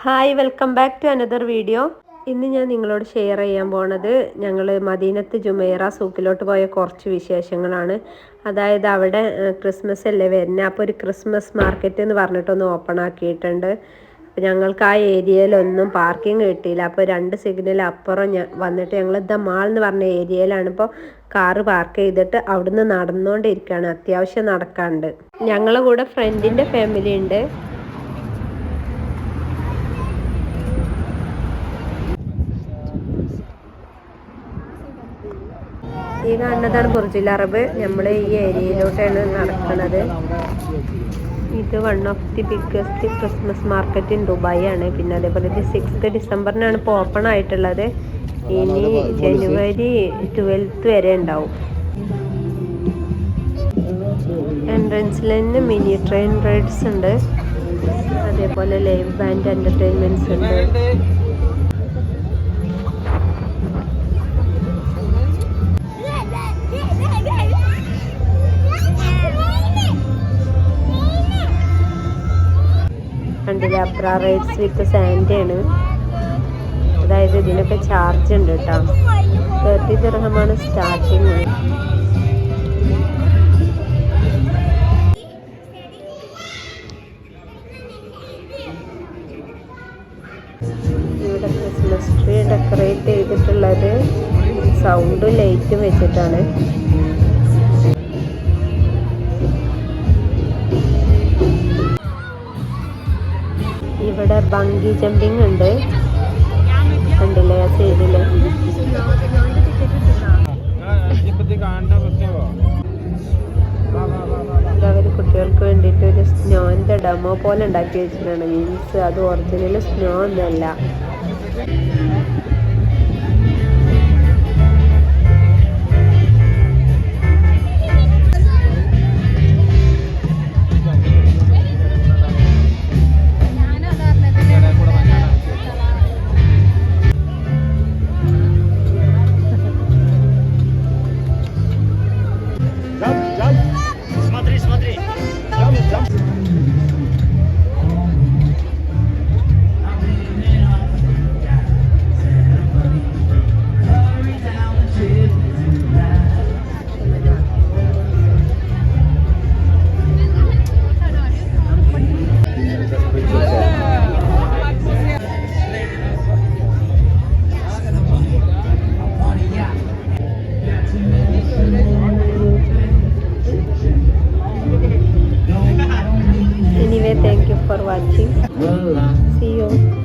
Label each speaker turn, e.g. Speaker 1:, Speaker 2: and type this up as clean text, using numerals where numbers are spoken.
Speaker 1: Hi, welcome back to another video. ഇന്ന് ഞാൻ നിങ്ങളോട് ഷെയർ ചെയ്യാൻ പോണത് ഞങ്ങൾ മദീനത്ത് ജുമൈറ സൂക്കിലോട്ട് പോയ കുറച്ച് വിശേഷങ്ങളാണ്. അതായത് അവിടെ ക്രിസ്മസ് അല്ലേ വരുന്നത്, അപ്പോൾ ഒരു ക്രിസ്മസ് മാർക്കറ്റ് എന്ന് പറഞ്ഞിട്ടൊന്ന് ഓപ്പൺ ആക്കിയിട്ടുണ്ട്. അപ്പോൾ ഞങ്ങൾക്ക് ആ ഏരിയയിലൊന്നും പാർക്കിംഗ് കിട്ടിയില്ല. അപ്പോൾ 2 സിഗ്നൽ അപ്പുറം വന്നിട്ട് ഞങ്ങൾ ദ മാൾ എന്ന് പറഞ്ഞ ഏരിയയിലാണ് ഇപ്പോൾ കാറ് പാർക്ക് ചെയ്തിട്ട് അവിടുന്ന് നടന്നുകൊണ്ടിരിക്കുകയാണ്. അത്യാവശ്യം നടക്കാനുണ്ട്. ഞങ്ങളെ കൂടെ ഫ്രണ്ടിൻ്റെ ഫാമിലി ഉണ്ട്. ഈ കാണുന്നതാണ് ബുർജുൽ അറബ്. നമ്മൾ ഈ ഏരിയയിലോട്ടാണ് നടക്കുന്നത്. ഇത് one of the biggest Christmas market in Dubai ആണ്. പിന്നെ അതേപോലെ 6th ഡിസംബറിനാണ് ഇപ്പോൾ ഓപ്പൺ ആയിട്ടുള്ളത്. ഇനി ജനുവരി 12th വരെ ഉണ്ടാവും. എൻട്രൻസിൽ തന്നെ മിനി ട്രെയിൻ റൈഡ്സ് ഉണ്ട്. അതേപോലെ ലൈവ് ബാൻഡ് എൻ്റർടൈൻമെൻറ്റ്സ് ഉണ്ട്. കണ്ടില്ല, അബ്ര റൈഡ്സ് വിത്ത് സാൻഡാണ്. അതായത് ഇതിനൊക്കെ ചാർജ് ഉണ്ട് കേട്ടോ. 30 ദിർഹമാണ് സ്റ്റാർട്ടിങ്. ഇവിടെ ക്രിസ്മസ് ട്രീ ഡെക്കറേറ്റ് ചെയ്തിട്ടുള്ളത് സൗണ്ടും ലൈറ്റും വെച്ചിട്ടാണ്. ഇവിടെ ബങ്കി ജമ്പിങ് ഉണ്ട്. കണ്ടില്ലേ ആ സൈഡില്. അവർ കുട്ടികൾക്ക് വേണ്ടിയിട്ട് ഒരു സ്നോന്റെ ഡെമോ പോലെ ഉണ്ടാക്കി വെച്ചിട്ടാണ്. മീൻസ് അത് ഒറിജിനൽ സ്നോ ഒന്നല്ല. Anyway, thank you for watching. See you.